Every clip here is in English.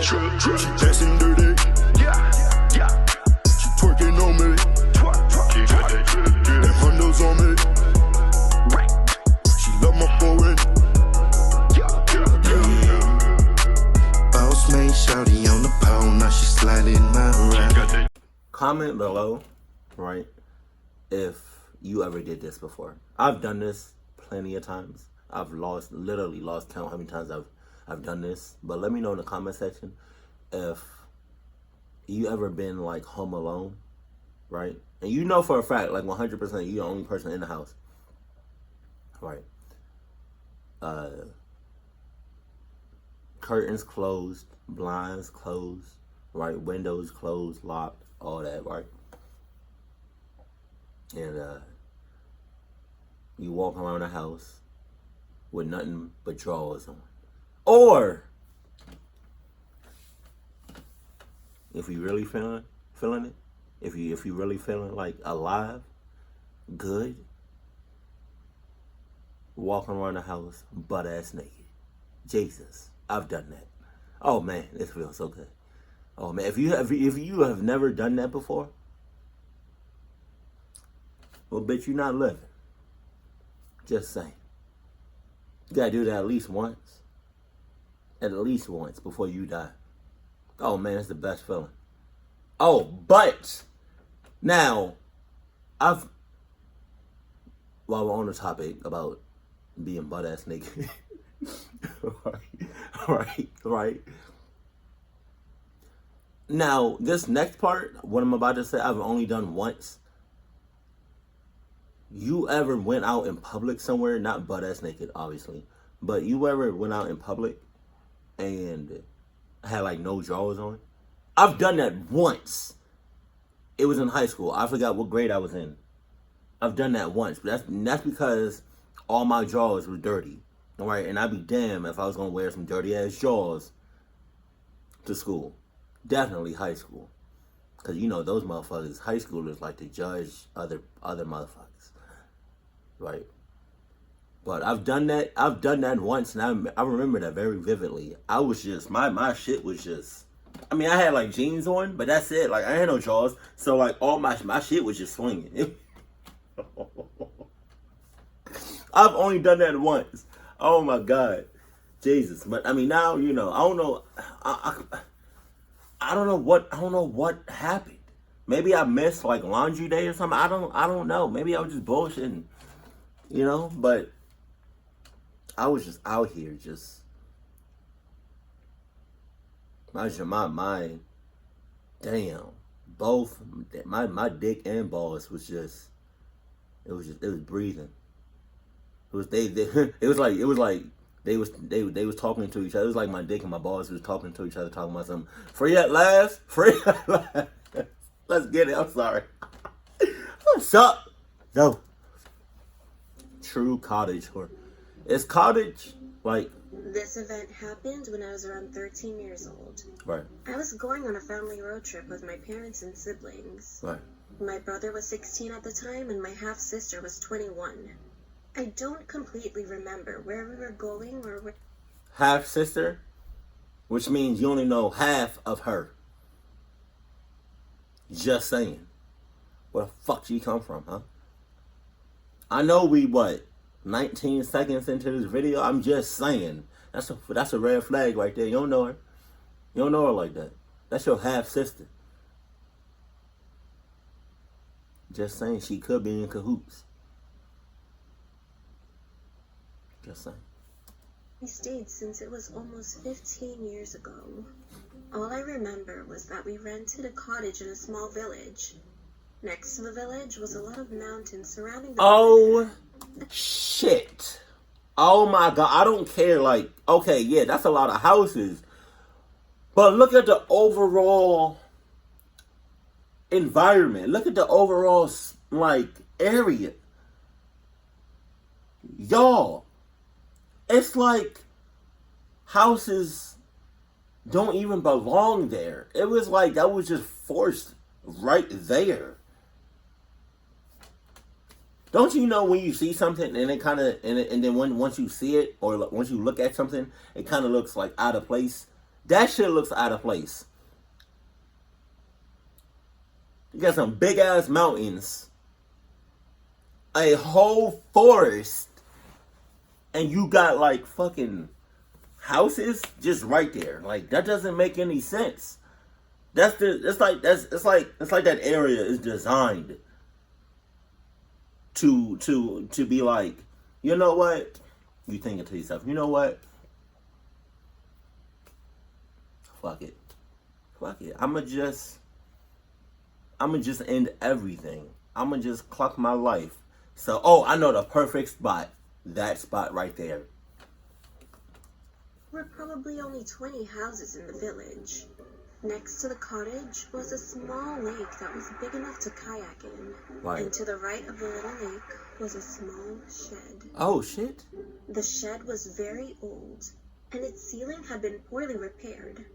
She dancing dirty. She twerking on me. Them hundos on me. She love my foreign. Boss made shawty on the pole. Now she sliding my ride. Comment below, right, if you ever did this before. I've done this plenty of times. I've literally lost count how many times I've done this. But let me know in the comment section if you ever been like home alone, right? And you know for a fact, like 100%, you're the only person in the house, right? Curtains closed, blinds closed, right? Windows closed, locked, all that, right? And you walk around the house with nothing but drawers on. Or if you really feeling it, if you really feeling like alive, good, walking around the house butt ass naked. Jesus, I've done that. Oh man, this feels so good. Oh man, if you have never done that before, well, bitch, you're not living. Just saying. You gotta do that at least once. At least once before you die. Oh man, it's the best feeling. Oh, but now while we're on the topic about being butt ass naked, right. Now, this next part, what I'm about to say, I've only done once. You ever went out in public somewhere, not butt ass naked, obviously, but you ever went out in public and had like no drawers on? I've done that once. It was in high school. I forgot what grade I was in. I've done that once, but that's because all my drawers were dirty, all right? And I'd be damned if I was gonna wear some dirty ass drawers to school. Definitely high school, cause you know those motherfuckers, high schoolers, like to judge other motherfuckers, right? But I've done that once, and I remember that very vividly. I was just my shit was just. I mean, I had like jeans on, but that's it. Like I had no drawers, so like all my shit was just swinging. I've only done that once. Oh my God, Jesus! But I mean, now you know. I don't know. I don't know what happened. Maybe I missed like laundry day or something. I don't know. Maybe I was just bullshitting, you know. But I was just out here, just my damn, both my dick and balls was just it was breathing. It was it was like they was talking to each other. It was like my dick and my balls was talking to each other, talking about something. Free at last, free at last. Let's get it. I'm sorry. What's up? No. True cottage horror. Is Cottage like? This event happened when I was around 13 years old. Right. I was going on a family road trip with my parents and siblings. Right. My brother was 16 at the time, and my half-sister was 21. I don't completely remember where we were going or where... Half-sister? Which means you only know half of her. Just saying. Where the fuck she come from, huh? I know we, 19 seconds into this video? I'm just saying. That's a red flag right there. You don't know her. You don't know her like that. That's your half-sister. Just saying, she could be in cahoots. Just saying. I stayed since it was almost 15 years ago. All I remember was that we rented a cottage in a small village. Next to the village was a lot of mountains surrounding the Oh, shit. Oh my God. I don't care. Like, okay, yeah, that's a lot of houses. But look at the overall environment. Look at the overall, area. Y'all, it's like houses don't even belong there. It was like that was just forced right there. Don't you know when you see something and it and then once you see it or once you look at something, it kind of looks like out of place? That shit looks out of place. You got some big ass mountains, a whole forest, and you got like fucking houses just right there. Like that doesn't make any sense. It's like that area is designed to be like, you know what? You thinking to yourself, you know what? Fuck it. I'ma just end everything. I'ma just clock my life. So, I know the perfect spot. That spot right there. We're probably only 20 houses in the village. Next to the cottage was a small lake that was big enough to kayak in. Right. And to the right of the little lake was a small shed. Oh, shit. The shed was very old, and its ceiling had been poorly repaired.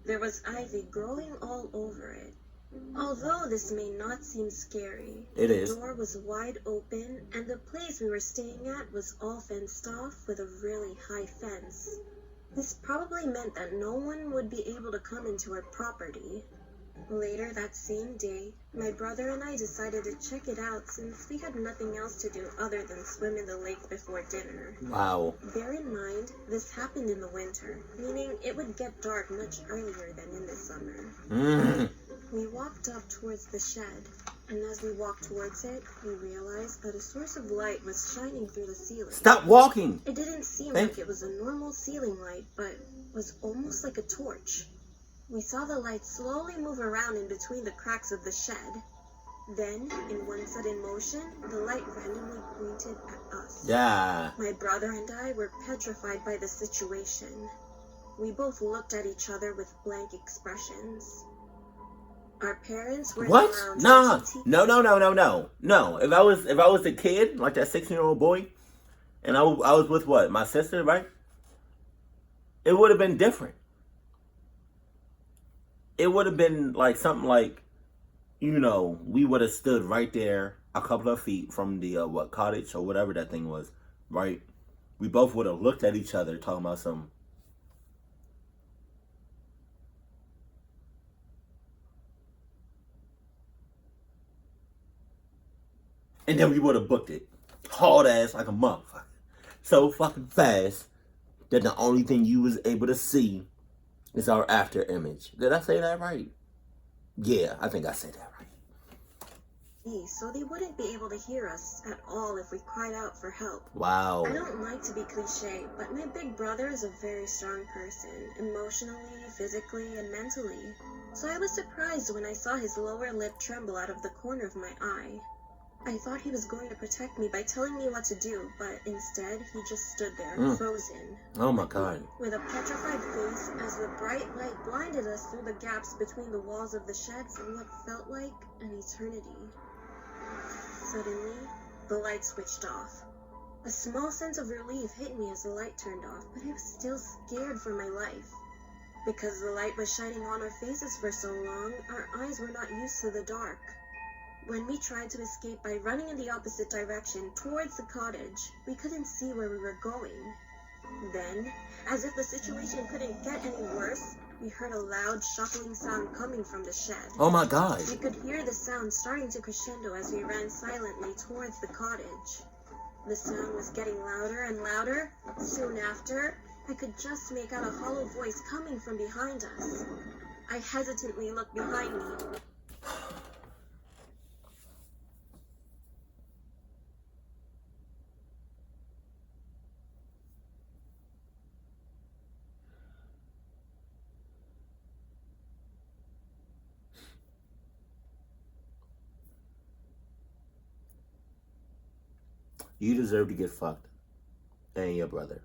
There was ivy growing all over it. Although this may not seem scary, it is. The door was wide open, and the place we were staying at was all fenced off with a really high fence. This probably meant that no one would be able to come into our property. Later that same day, my brother and I decided to check it out since we had nothing else to do other than swim in the lake before dinner. Wow. Bear in mind, this happened in the winter, meaning it would get dark much earlier than in the summer. We walked up towards the shed, and as we walked towards it, we realized that a source of light was shining through the ceiling. Stop walking! It didn't seem like it was a normal ceiling light, but was almost like a torch. We saw the light slowly move around in between the cracks of the shed. Then, in one sudden motion, the light randomly pointed at us. Yeah. My brother and I were petrified by the situation. We both looked at each other with blank expressions. Our parents were what? around. No. If I was a kid, like that 16-year-old boy, and I was with what? My sister, right? It would have been different. It would have been like something like, we would have stood right there a couple of feet from the cottage or whatever that thing was, right? We both would have looked at each other talking about some. And then we would have booked it. Hard ass like a motherfucker. So fucking fast that the only thing you was able to see is our after image. Did I say that right? Yeah, I think I said that right. So they wouldn't be able to hear us at all if we cried out for help. Wow. I don't like to be cliche, but my big brother is a very strong person, emotionally, physically, and mentally. So I was surprised when I saw his lower lip tremble out of the corner of my eye. I thought he was going to protect me by telling me what to do, but instead, he just stood there, frozen. Oh my God. With a petrified face, as the bright light blinded us through the gaps between the walls of the shed for what felt like an eternity. Suddenly, the light switched off. A small sense of relief hit me as the light turned off, but I was still scared for my life. Because the light was shining on our faces for so long, our eyes were not used to the dark. When we tried to escape by running in the opposite direction towards the cottage, we couldn't see where we were going. Then, as if the situation couldn't get any worse, we heard a loud shuffling sound coming from the shed. Oh my God. We could hear the sound starting to crescendo as we ran silently towards the cottage. The sound was getting louder and louder. Soon after, I could just make out a hollow voice coming from behind us. I hesitantly looked behind me. You deserve to get fucked. And your brother.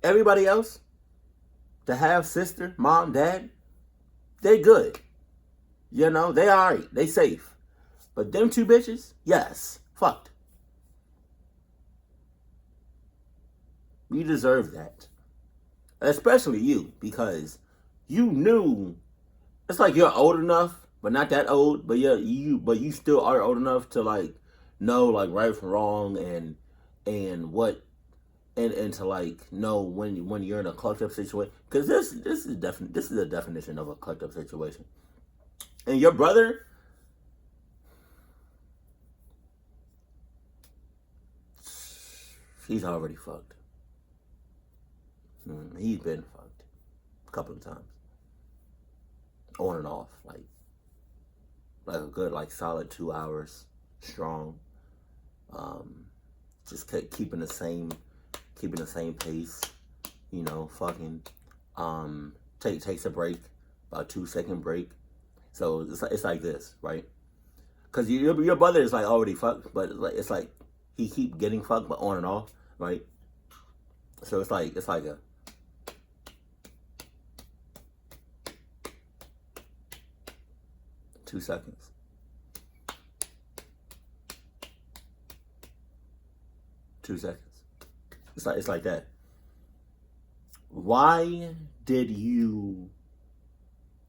Everybody else, to have sister, mom, dad, they good. They alright. They safe. But them two bitches, yes, fucked. You deserve that. Especially you, because you knew. It's like you're old enough, but not that old, but you still are old enough to know right from wrong and what and to like know when you're in a clucked up situation, because this is a definition of a clucked up situation. And your brother, he's already fucked. He's been fucked a couple of times, on and off, like a good like solid 2 hours strong. Just keeping the same pace, you know, fucking. Takes a break, about 2-second break. So it's like this, right? Because your brother is like already fucked, but it's like he keep getting fucked, but on and off, right? So it's like a 2 seconds. It's like that. Why did you?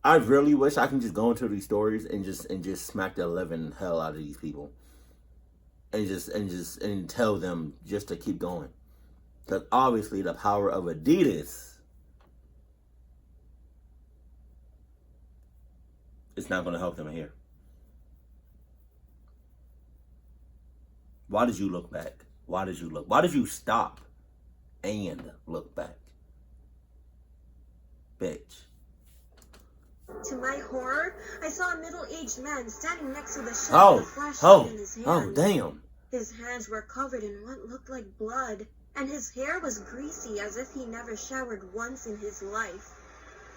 I really wish I can just go into these stories and just smack the living hell out of these people, and tell them just to keep going. Because obviously the power of Adidas is not going to help them here. Why did you look back? Why did you stop and look back? Bitch. To my horror, I saw a middle-aged man standing next to the shed with a flashlight in his hand. Oh, damn. His hands were covered in what looked like blood, and his hair was greasy as if he never showered once in his life.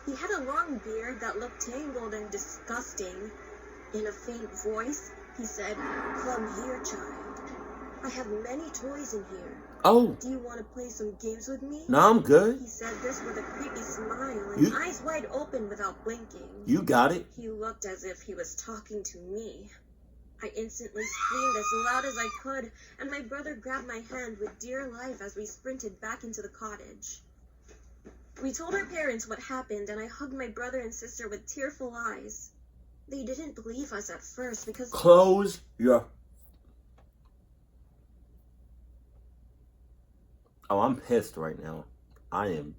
He had a long beard that looked tangled and disgusting. In a faint voice, he said, "Come here, child. I have many toys in here. Oh. Do you want to play some games with me?" No, I'm good. He said this with a creepy smile and eyes wide open without blinking. You got it. He looked as if he was talking to me. I instantly screamed as loud as I could, and my brother grabbed my hand with dear life as we sprinted back into the cottage. We told our parents what happened, and I hugged my brother and sister with tearful eyes. They didn't believe us at first because... Close your... Oh, I'm pissed right now. I'm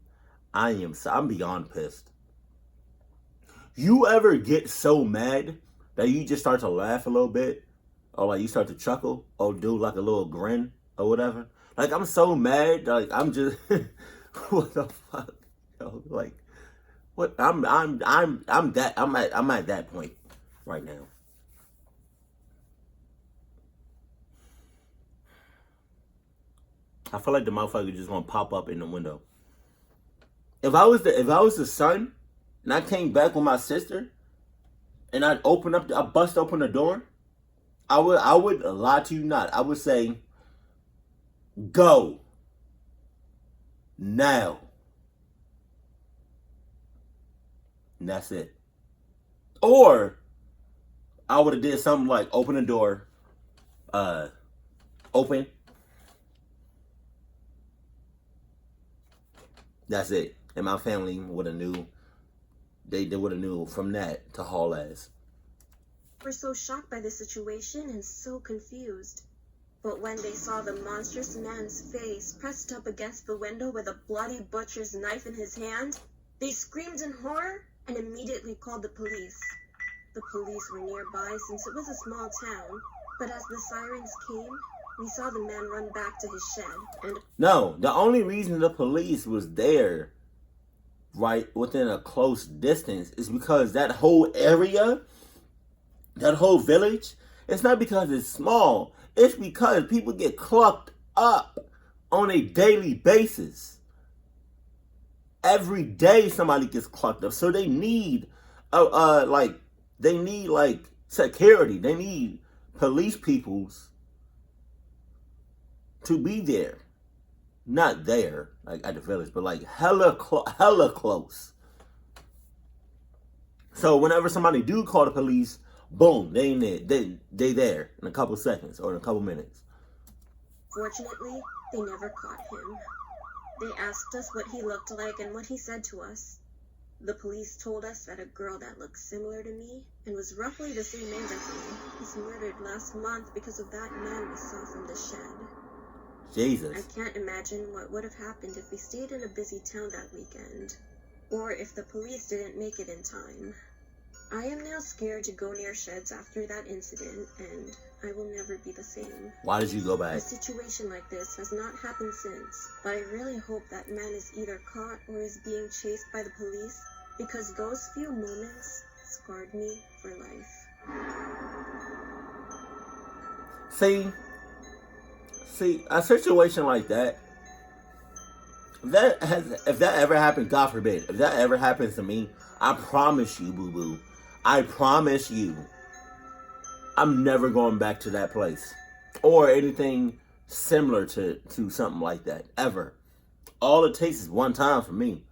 beyond pissed. You ever get so mad that you just start to laugh a little bit? Or like you start to chuckle? Or do like a little grin? Or whatever? Like I'm so mad, like I'm just... what the fuck? Yo, like... What? I'm at that point right now. I feel like the motherfucker just gonna pop up in the window. If I was the son, and I came back with my sister, and I bust open the door, I would lie to you not. I would say, "Go now," and that's it. Or I would have did something like open the door, open. That's it. And my family would have knew. They would have knew from that to haul ass. We're so shocked by the situation and so confused. But when they saw the monstrous man's face pressed up against the window with a bloody butcher's knife in his hand, they screamed in horror and immediately called the police. The police were nearby since it was a small town, but as the sirens came, we saw the man run back to his shed and... No, the only reason the police was there, right, within a close distance, is because that whole area, that whole village, it's not because it's small. It's because people get clucked up on a daily basis. Every day somebody gets clucked up. So they need, security. They need police peoples to be there. Not there, like at the village, but like hella close. So whenever somebody do call the police, boom, they in there. They there in a couple seconds or in a couple minutes. Fortunately, they never caught him. They asked us what he looked like and what he said to us. The police told us that a girl that looked similar to me and was roughly the same age as me was murdered last month because of that man we saw from the shed. Jesus. I can't imagine what would have happened if we stayed in a busy town that weekend, or if the police didn't make it in time. I am now scared to go near sheds after that incident, and I will never be the same. Why did you go A back? situation like this has not happened since, but I really hope that man is either caught or is being chased by the police, because those few moments scarred me for life. See, a situation like that, if that ever happened, God forbid, if that ever happens to me, I promise you, boo-boo, I promise you, I'm never going back to that place or anything similar to something like that, ever. All it takes is one time for me.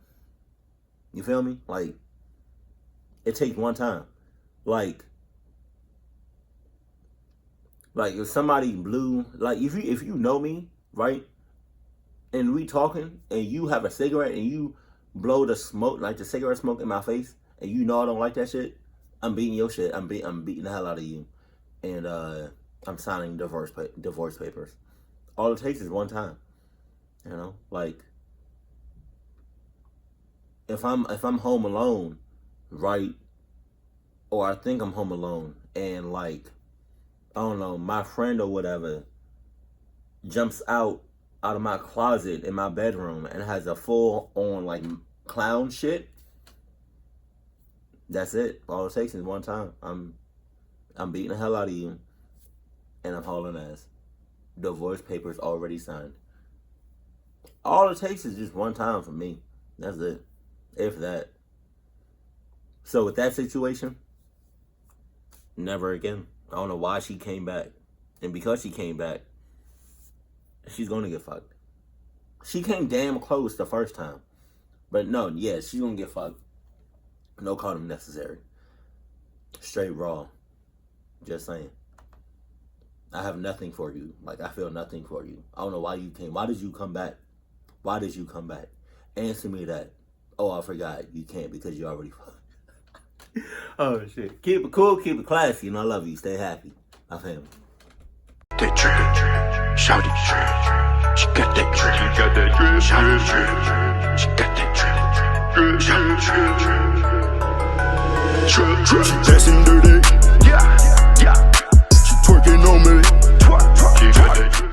You feel me? Like, it takes one time. Like if somebody blew, like if you know me, right, and we talking, and you have a cigarette and you blow the smoke, like the cigarette smoke in my face, and you know I don't like that shit, I'm beating your shit. I'm beating the hell out of you, and I'm signing divorce papers. All it takes is one time, you know. Like if I'm home alone, right, or I think I'm home alone, and like, I don't know, my friend or whatever jumps out of my closet in my bedroom and has a full on like clown shit. That's it. All it takes is one time. I'm beating the hell out of you, and I'm hauling ass. Divorce papers already signed. All it takes is just one time for me. That's it. If that. So with that situation, never again. I don't know why she came back. And because she came back, she's going to get fucked. She came damn close the first time. But no, yeah, she's going to get fucked. No condom necessary. Straight raw. Just saying. I have nothing for you. Like, I feel nothing for you. I don't know why you came. Why did you come back? Why did you come back? Answer me that. Oh, I forgot. You can't because you already fucked. Oh, shit. Keep it cool. Keep it classy. And I love you. Stay happy. My family. That drip, shout it drip. She got that drip, she got that drip. Shout it drip, she got that drip. Shout it drip, drip, drip. She dancing dirty, yeah, yeah. She twerking on me.